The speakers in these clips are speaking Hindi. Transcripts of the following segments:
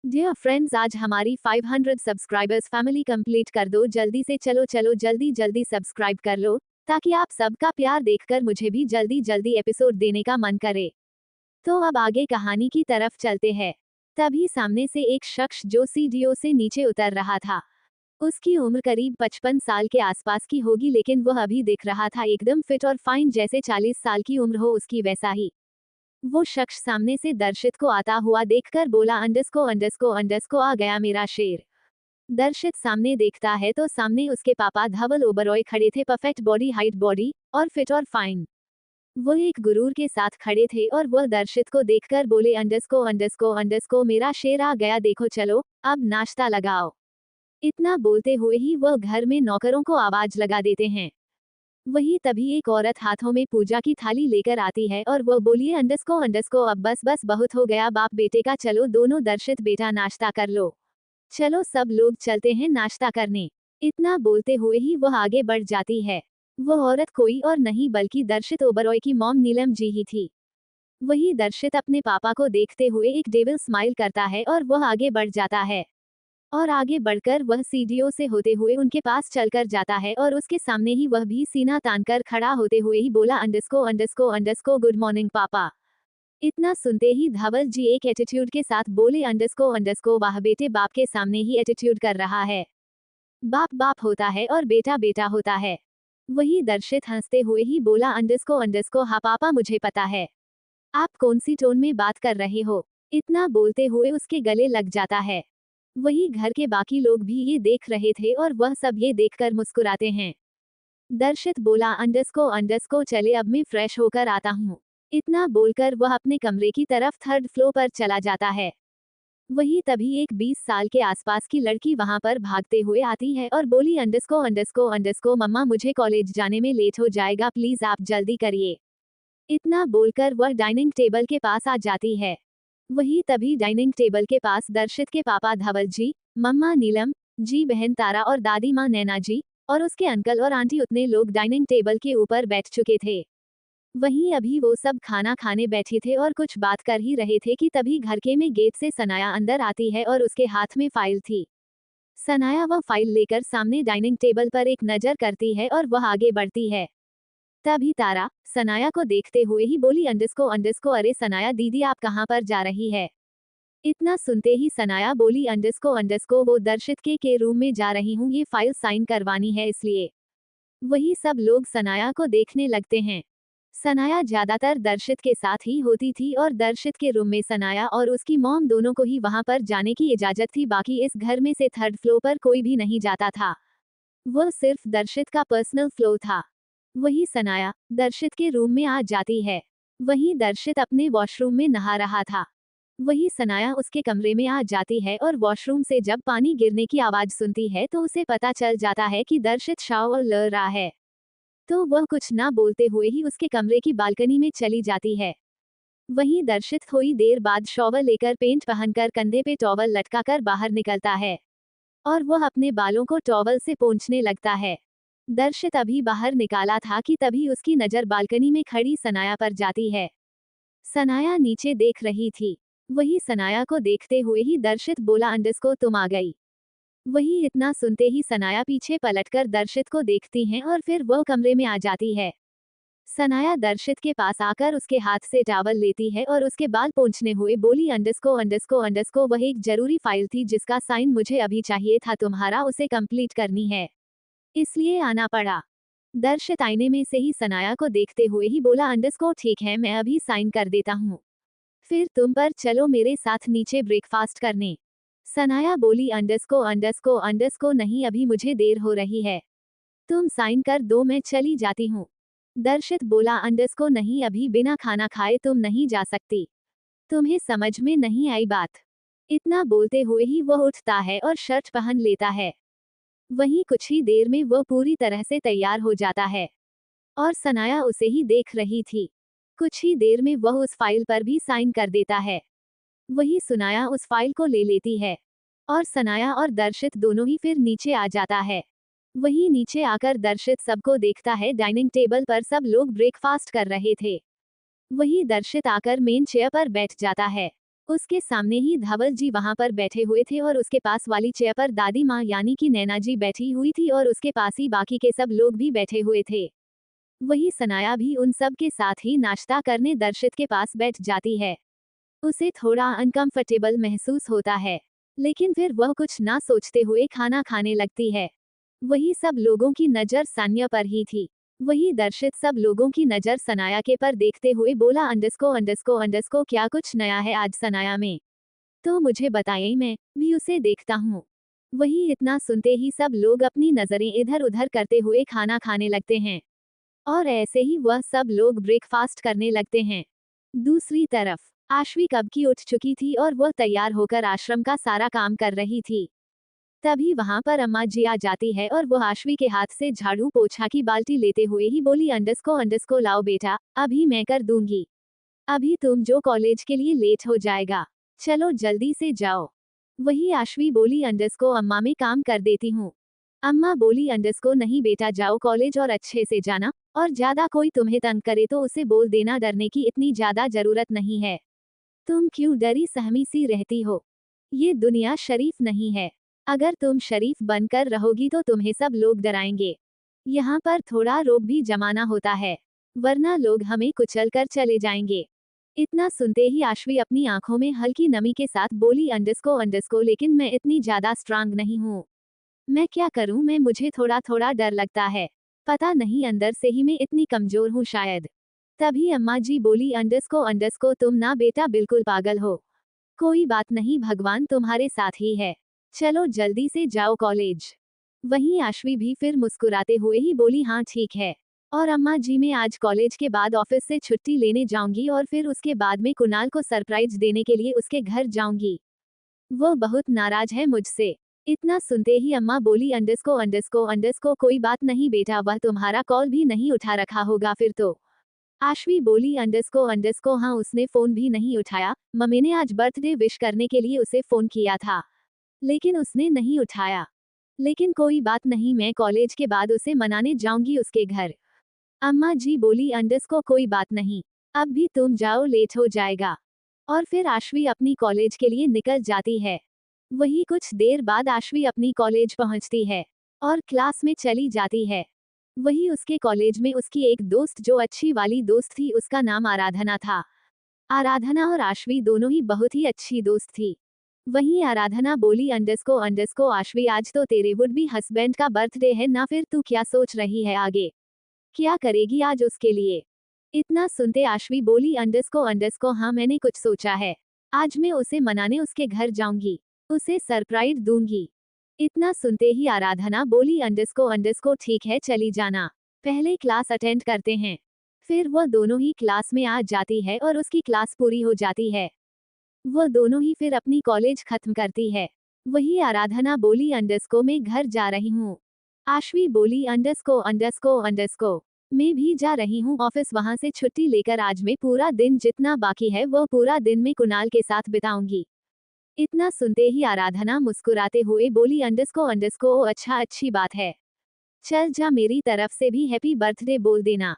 डियर फ्रेंड्स, आज हमारी 500 सब्सक्राइबर्स फैमिली कंप्लीट कर दो जल्दी से। चलो चलो जल्दी जल्दी सब्सक्राइब कर लो, ताकि आप सबका प्यार देखकर मुझे भी जल्दी जल्दी एपिसोड देने का मन करे। तो अब आगे कहानी की तरफ चलते हैं। तभी सामने से एक शख्स जो सीढ़ियों से नीचे उतर रहा था। उसकी उम्र करीब 55 साल के आसपास की होगी, लेकिन वह अभी दिख रहा था एकदम फिट और फाइन, जैसे 40 साल की उम्र हो उसकी वैसा ही। वो शख्स सामने से दर्शित को आता हुआ देखकर बोला, अंडस्को अंडस्को अंडस्को, आ गया मेरा शेर। दर्शित सामने देखता है तो सामने उसके पापा धवल ओबरॉय खड़े थे, परफेक्ट बॉडी, हाइट बॉडी और फिट और फाइन। वो एक गुरूर के साथ खड़े थे और वह दर्शित को देखकर बोले, अंडस्को अंडस्को अंडस्को, मेरा शेर आ गया, देखो चलो अब नाश्ता लगाओ। इतना बोलते हुए ही वह घर में नौकरों को आवाज लगा देते हैं। वही तभी एक औरत हाथों में पूजा की थाली लेकर आती है और वह बोलिए, अंडस्को अंडस्को, अब बस बस बहुत हो गया बाप बेटे का, चलो दोनों, दर्शित बेटा नाश्ता कर लो। चलो सब लोग चलते हैं नाश्ता करने। इतना बोलते हुए ही वह आगे बढ़ जाती है। वह औरत कोई और नहीं बल्कि दर्शित ओबरॉय की मॉम नीलम जी ही थी। वही दर्शित अपने पापा को देखते हुए एक डेविल स्माइल करता है और वह आगे बढ़ जाता है। और आगे बढ़कर वह सीढ़ियों से होते हुए उनके पास चलकर जाता है और उसके सामने ही वह भी सीना तानकर खड़ा होते हुए ही बोला, अंडस्को अंडस्को अंडस्को, गुड मॉर्निंग पापा। इतना सुनते ही धवल जी एक एटीट्यूड के साथ बोले, अंडस्को अंडस्को, वाह बेटे, बाप के सामने ही एटीट्यूड कर रहा है। बाप बाप होता है और बेटा बेटा होता है। वही दर्शित हंसते हुए ही बोला, अंडस्को अंडस्को, हाँ पापा मुझे पता है। आप कौन सी टोन में बात कर रहे हो। इतना बोलते हुए उसके गले लग जाता है। वही घर के बाकी लोग भी ये देख रहे थे और वह सब ये देखकर मुस्कुराते हैं। दर्शित बोला, अंडस्को अंडस्को, चले अब मैं फ्रेश होकर आता हूँ। इतना बोलकर वह अपने कमरे की तरफ 3rd फ्लोर पर चला जाता है। वही तभी एक 20 साल के आसपास की लड़की वहां पर भागते हुए आती है और बोली, अंडस्को अंडस्को अंडस्को, मम्मा मुझे कॉलेज जाने में लेट हो जाएगा, प्लीज आप जल्दी करिए। इतना बोलकर वह डाइनिंग टेबल के पास आ जाती है। वही तभी डाइनिंग टेबल के पास दर्शित के पापा धवल जी, मम्मा नीलम जी, बहन तारा और दादी माँ नैना जी और उसके अंकल और आंटी, उतने लोग डाइनिंग टेबल के ऊपर बैठ चुके थे। वहीं अभी वो सब खाना खाने बैठे थे और कुछ बात कर ही रहे थे कि तभी घर के में गेट से सनाया अंदर आती है और उसके हाथ में फाइल थी। सनाया वह फाइल लेकर सामने डाइनिंग टेबल पर एक नजर करती है और वह आगे बढ़ती है। तभी तारा सनाया को देखते हुए ही बोली, अंडस्को अंडस्को, अरे सनाया दीदी आप कहाँ पर जा रही है। इतना सुनते ही सनाया बोली, अंडस्को अंडस्को, वो दर्शित के रूम में जा रही हूँ, ये फाइल साइन करवानी है इसलिए। वही सब लोग सनाया को देखने लगते हैं। सनाया ज्यादातर दर्शित के साथ ही होती थी और दर्शित के रूम में सनाया और उसकी मॉम दोनों को ही वहां पर जाने की इजाजत थी, बाकी इस घर में से 3rd फ्लोर पर कोई भी नहीं जाता था। वह सिर्फ दर्शित का पर्सनल फ्लोर था। वही सनाया दर्शित के रूम में आ जाती है। वहीं दर्शित अपने वॉशरूम में नहा रहा था। वही सनाया उसके कमरे में आ जाती है और वॉशरूम से जब पानी गिरने की आवाज सुनती है तो उसे पता चल जाता है कि दर्शित शावर ले रहा है। तो वह कुछ ना बोलते हुए ही उसके कमरे की बालकनी में चली जाती है। वहीं दर्शित थोड़ी देर बाद शॉवर लेकर पेंट पहनकर कंधे पे टॉवल लटकाकर बाहर निकलता है और वह अपने बालों को टॉवल से पोंछने लगता है। दर्शित अभी बाहर निकाला था कि तभी उसकी नजर बालकनी में खड़ी सनाया पर जाती है। सनाया नीचे देख रही थी। वही सनाया को देखते हुए ही दर्शित बोला, अंडस्को तुम आ गई। वही इतना सुनते ही सनाया पीछे पलटकर दर्शित को देखती हैं और फिर वह कमरे में आ जाती है। सनाया दर्शित के पास आकर उसके हाथ से टॉवल लेती है और उसके बाल पोंछने हुए बोली, अंडस्को अंडस्को अंडस्को, वह एक जरूरी फाइल थी जिसका साइन मुझे अभी चाहिए था तुम्हारा, उसे कंप्लीट करनी है, इसलिए आना पड़ा। दर्शित आईने में से ही सनाया को देखते हुए ही बोला, अंडस्को ठीक है, मैं अभी साइन कर देता हूँ, फिर तुम पर चलो मेरे साथ नीचे ब्रेकफास्ट करने। सनाया बोली, अंडस्को अंडस्को अंडस्को, नहीं अभी मुझे देर हो रही है, तुम साइन कर दो मैं चली जाती हूँ। दर्शित बोला, अंडस्को नहीं, अभी बिना खाना खाए तुम नहीं जा सकती, तुम्हें समझ में नहीं आई बात। इतना बोलते हुए ही वह उठता है और शर्ट पहन लेता है। वहीं कुछ ही देर में वह पूरी तरह से तैयार हो जाता है और सनाया उसे ही देख रही थी। कुछ ही देर में वह उस फाइल पर भी साइन कर देता है। वही सनाया उस फाइल को ले लेती है और सनाया और दर्शित दोनों ही फिर नीचे आ जाता है। वही नीचे आकर दर्शित सबको देखता है, डाइनिंग टेबल पर सब लोग ब्रेकफास्ट कर रहे थे। वही दर्शित आकर मेन चेयर पर बैठ जाता है। उसके सामने ही धवल जी वहां पर बैठे हुए थे और उसके पास वाली चेयर पर दादी माँ यानी कि नैना जी बैठी हुई थी और उसके पास ही बाकी के सब लोग भी बैठे हुए थे। वही सनाया भी उन सब के साथ ही नाश्ता करने दर्शित के पास बैठ जाती है। उसे थोड़ा अनकंफर्टेबल महसूस होता है, लेकिन फिर वह कुछ ना सोचते हुए खाना खाने लगती है। वही सब लोगों की नजर सान्या पर ही थी। वही दर्शित सब लोगों की नजर सनाया के पर देखते हुए बोला अंडस्को अंडस्को अंडस्को क्या कुछ नया है आज सनाया में? तो मुझे बताइए, मैं भी उसे देखता हूँ। वही इतना सुनते ही सब लोग अपनी नजरें इधर उधर करते हुए खाना खाने लगते हैं और ऐसे ही वह सब लोग ब्रेकफास्ट करने लगते हैं। दूसरी तरफ आश्वी कब की उठ चुकी थी और वह तैयार होकर आश्रम का सारा काम कर रही थी। तभी वहां पर अम्मा जी आ जाती है और वह आश्वी के हाथ से झाड़ू पोछा की बाल्टी लेते हुए ही बोली अंडस्को लाओ बेटा, अभी मैं कर दूंगी। अभी तुम जो कॉलेज के लिए लेट हो जाएगा, चलो जल्दी से जाओ। वही आश्वी बोली अंडस्को अम्मा मैं काम कर देती हूँ। अम्मा बोली अंडस्को नहीं बेटा जाओ कॉलेज और अच्छे से जाना, और ज्यादा कोई तुम्हें तंग करे तो उसे बोल देना, डरने की इतनी ज्यादा जरूरत नहीं है। तुम क्यों डरी सहमी सी रहती हो? ये दुनिया शरीफ नहीं है। अगर तुम शरीफ बनकर रहोगी तो तुम्हें सब लोग डराएंगे। यहाँ पर थोड़ा रोब भी जमाना होता है, वरना लोग हमें कुचल कर चले जाएंगे। इतना सुनते ही आश्वी अपनी आंखों में हल्की नमी के साथ बोली अंडस्को लेकिन मैं इतनी ज्यादा स्ट्रांग नहीं हूँ। मैं क्या करूँ, मैं मुझे थोड़ा थोड़ा डर लगता है। पता नहीं अंदर से ही मैं इतनी कमजोर हूँ शायद। तभी अम्मा जी बोली अंडस्को तुम ना बेटा बिल्कुल पागल हो। कोई बात नहीं, भगवान तुम्हारे साथ ही है। चलो जल्दी से जाओ कॉलेज। वहीं आश्वी भी फिर मुस्कुराते हुए ही बोली हाँ ठीक है। और अम्मा जी मैं आज कॉलेज के बाद ऑफिस से छुट्टी लेने जाऊंगी और फिर उसके बाद में कुणाल को सरप्राइज देने के लिए उसके घर जाऊंगी। वो बहुत नाराज है मुझसे। इतना सुनते ही अम्मा बोली अंडस्को कोई बात नहीं बेटा, वह तुम्हारा कॉल भी नहीं उठा रखा होगा फिर तो। आश्वी बोली अंडस्को हाँ उसने फोन भी नहीं उठाया। मम्मी ने आज बर्थडे विश करने के लिए उसे फोन किया था, लेकिन उसने नहीं उठाया। लेकिन कोई बात नहीं, मैं कॉलेज के बाद उसे मनाने जाऊंगी उसके घर। अम्मा जी बोली अंडस्को कोई बात नहीं, अब भी तुम जाओ लेट हो जाएगा। और फिर आश्वी अपनी कॉलेज के लिए निकल जाती है। वही कुछ देर बाद आश्वी अपनी कॉलेज पहुंचती है और क्लास में चली जाती है। वही उसके कॉलेज में उसकी एक दोस्त जो अच्छी वाली दोस्त थी, उसका नाम आराधना था। आराधना और आश्वी दोनों ही बहुत ही अच्छी दोस्त थी। वहीं आराधना बोली अंडस्को आश्वी आज तो तेरे वुड बी हस्बैंड का बर्थडे है ना, फिर तू क्या सोच रही है आगे? क्या करेगी आज उसके लिए? इतना सुनते आश्वी बोली अंडस्को हाँ मैंने कुछ सोचा है। आज मैं उसे मनाने उसके घर जाऊंगी, उसे सरप्राइज दूंगी। इतना सुनते ही आराधना बोली अंडस्को ठीक है चली जाना, पहले क्लास अटेंड करते हैं। फिर वह दोनों ही क्लास में आ जाती है और उसकी क्लास पूरी हो जाती है। वह दोनों ही फिर अपनी कॉलेज खत्म करती है। वही आराधना बोली अंडस्को मैं घर जा रही हूँ। आश्वी बोली अंडस्को मैं भी जा रही हूँ ऑफिस, वहां से छुट्टी लेकर आज मैं पूरा दिन जितना बाकी है वो पूरा दिन मैं कुणाल के साथ बिताऊंगी। इतना सुनते ही आराधना मुस्कुराते हुए बोली अंडस्को ओ अच्छा अच्छी बात है। चल जा, मेरी तरफ से भी हैप्पी बर्थडे बोल देना।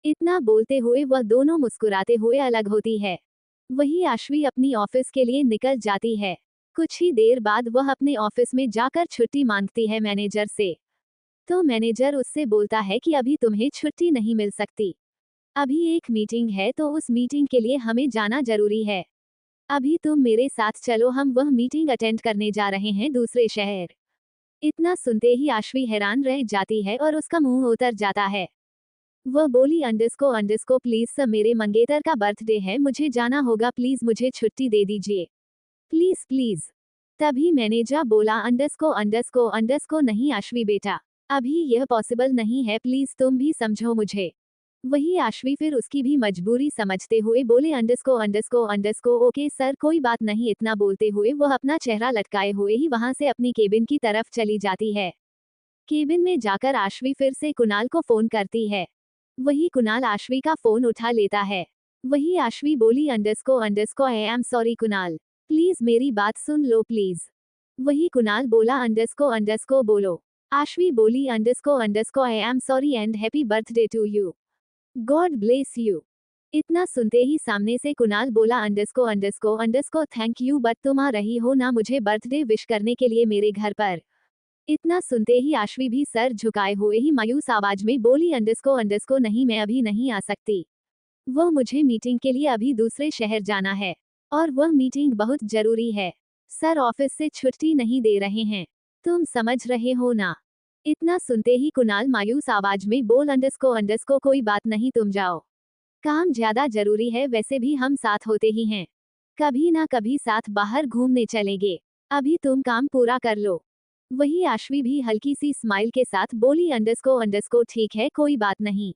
इतना बोलते हुए वह दोनों मुस्कुराते हुए अलग होती है। वही आश्वी अपनी ऑफिस के लिए निकल जाती है। कुछ ही देर बाद वह अपने ऑफिस में जाकर छुट्टी मांगती है मैनेजर से। तो मैनेजर उससे बोलता है कि अभी तुम्हें छुट्टी नहीं मिल सकती, अभी एक मीटिंग है तो उस मीटिंग के लिए हमें जाना जरूरी है। अभी तुम मेरे साथ चलो, हम वह मीटिंग अटेंड करने जा रहे हैं दूसरे शहर। इतना सुनते ही आश्वी हैरान रह जाती है और उसका मुंह उतर जाता है। वह बोली अंडस्को प्लीज सर, मेरे मंगेतर का बर्थडे है, मुझे जाना होगा, प्लीज मुझे छुट्टी दे दीजिए, प्लीज प्लीज। तभी मैनेजर बोला अंडस्को नहीं आश्वी बेटा, अभी यह पॉसिबल नहीं है, प्लीज तुम भी समझो मुझे। वही आश्वी फिर उसकी भी मजबूरी समझते हुए बोले अंडस्को ओके सर कोई बात नहीं। इतना बोलते हुए वह अपना चेहरा लटकाए हुए ही वहां से अपनी केबिन की तरफ चली जाती है। केबिन में जाकर आश्वी फिर से कुणाल को फोन करती है। वही कुणाल आश्वी का फोन उठा लेता है। वही आश्वी बोली अंडस्को I am sorry Kunal, please मेरी बात सुन लो प्लीज। वही कुणाल बोला अंडस्को बोलो। आश्वी बोली अंडस्को I am sorry and happy birthday to you, God bless you. इतना सुनते ही सामने से कुणाल बोला अंडरस्को अंडरस्को अंडरस्को थैंक यू बट तुम आ रही हो ना मुझे बर्थडे विश करने के लिए मेरे घर पर। इतना सुनते ही आश्वी भी सर झुकाए हुए ही मायूस आवाज में बोली अंडरस्को नहीं मैं अभी नहीं आ सकती। वो मुझे मीटिंग के लिए अभी दूसरे शहर जाना है और वह मीटिंग बहुत जरूरी है। सर ऑफिस से छुट्टी नहीं दे रहे हैं। तुम समझ रहे हो ना। इतना सुनते ही कुणाल मायूस आवाज में बोल अंडरस्को कोई बात नहीं तुम जाओ। काम ज्यादा जरूरी है वैसे भी हम साथ होते ही हैं। कभी ना कभी साथ बाहर घूमने चलेंगे। अभी तुम काम पूरा कर लो। वही आश्वी भी हल्की सी स्माइल के साथ बोली अंडरस्को ठीक है कोई बात नहीं।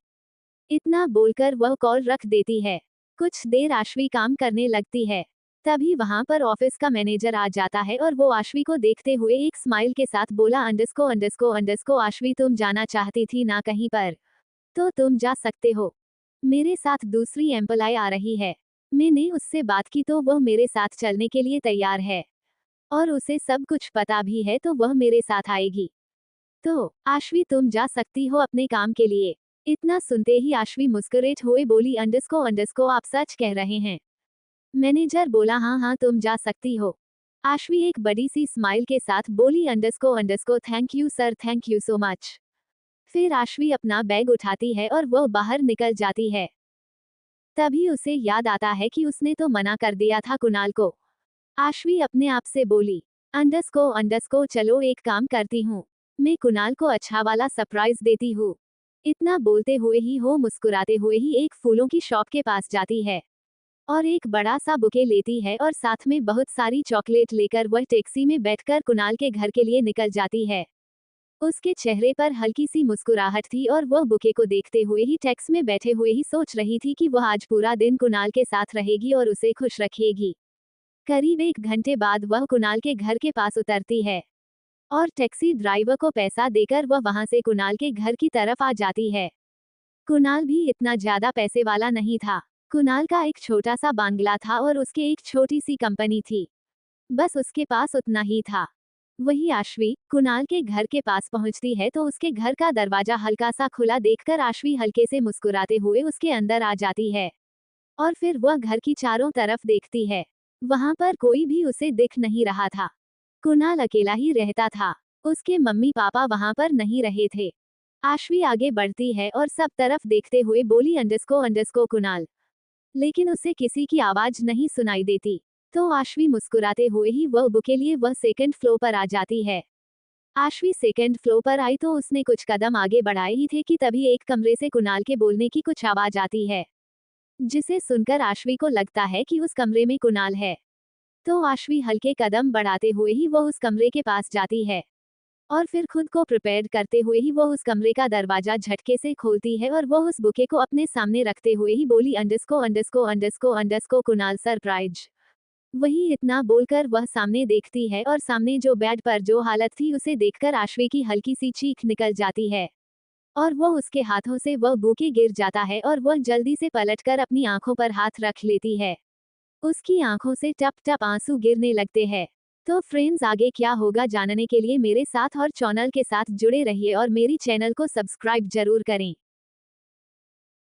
इतना बोलकर वह कॉल रख देती है। कुछ देर आश्वी काम करने लगती है। तभी वहां पर ऑफिस का मैनेजर आ जाता है और वो आश्वी को देखते हुए एक स्माइल के साथ बोला अंडरस्को आश्वी तुम जाना चाहती थी ना कहीं पर। तो तुम जा सकते हो। मेरे साथ दूसरी एम्प्लॉय आ रही है। मैंने उससे बात की तो वह मेरे साथ चलने के लिए तैयार है और उसे सब कुछ पता भी है तो वह मेरे साथ आएगी। तो आश्वी तुम जा सकती हो अपने काम के लिए। इतना सुनते ही आश्वी मुस्कुराते हुए बोली अंडरस्को आप सच कह रहे हैं। मैनेजर बोला हाँ तुम जा सकती हो। आश्वी एक बड़ी सी स्माइल के साथ बोली अंडरस्को thank you sir thank you so much. फिर आश्वी अपना बैग उठाती है और वह बाहर निकल जाती है। तभी उसे याद आता है कि उसने तो मना कर दिया था कुणाल को। आश्वी अपने आप से बोली अंडरस्को चलो एक काम करती हूँ। मैं कुणाल को अच्छा वाला सरप्राइज देती हूँ। इतना बोलते हुए ही वो मुस्कुराते हुए ही एक फूलों की शॉप के पास जाती है और एक बड़ा सा बुके लेती है और साथ में बहुत सारी चॉकलेट लेकर वह टैक्सी में बैठकर कुणाल के घर के लिए निकल जाती है। उसके चेहरे पर हल्की सी मुस्कुराहट थी और वह बुके को देखते हुए ही टैक्स में बैठे हुए ही सोच रही थी कि वह आज पूरा दिन कुणाल के साथ रहेगी और उसे खुश रखेगी। करीब 1 घंटे बाद वह कुणाल के घर के पास उतरती है और टैक्सी ड्राइवर को पैसा देकर वह वहां से कुणाल के घर की तरफ आ जाती है। कुणाल भी इतना ज्यादा पैसे वाला नहीं था। कुणाल का एक छोटा सा बांग्ला था और उसके एक छोटी सी कंपनी थी। बस उसके पास उतना ही था। वही आश्वी कुणाल के घर के पास पहुंचती है तो उसके घर का दरवाजा हल्का सा खुला देखकर आश्वी हल्के से मुस्कुराते हुए उसके अंदर आ जाती है और फिर वह घर की चारों तरफ देखती है। वहां पर कोई भी उसे दिख नहीं रहा था। कुणाल अकेला ही रहता था। उसके मम्मी पापा वहां पर नहीं रहे थे। आश्वी आगे बढ़ती है और सब तरफ देखते हुए बोली अंडरस्को कुणाल। लेकिन उसे किसी की आवाज नहीं सुनाई देती। तो आश्वी मुस्कुराते हुए ही वह बुक के लिए वह सेकंड फ्लोर पर आ जाती है। आश्वी सेकंड फ्लोर पर आई तो उसने कुछ कदम आगे बढ़ाए ही थे कि तभी एक कमरे से कुणाल के बोलने की कुछ आवाज आती है जिसे सुनकर आश्वी को लगता है कि उस कमरे में कुणाल है। तो आश्वी हल्के कदम बढ़ाते हुए ही वह उस कमरे के पास जाती है और फिर खुद को प्रिपेयर करते हुए ही वह उस कमरे का दरवाजा झटके से खोलती है और वह उस बुके को अपने सामने रखते हुए ही बोली अंडरस्को कुणाल सरप्राइज। वही इतना बोलकर वह सामने देखती है और सामने जो बेड पर जो हालत थी उसे देखकर आश्वी की हल्की सी चीख निकल जाती है और वह उसके हाथों से वह बुके गिर जाता है और वह जल्दी से पलटकर अपनी आंखों पर हाथ रख लेती है। उसकी आंखों से टप टप आंसू गिरने लगते हैं। तो फ्रेंड्स आगे क्या होगा जानने के लिए मेरे साथ और चैनल के साथ जुड़े रहिए और मेरी चैनल को सब्सक्राइब जरूर करें।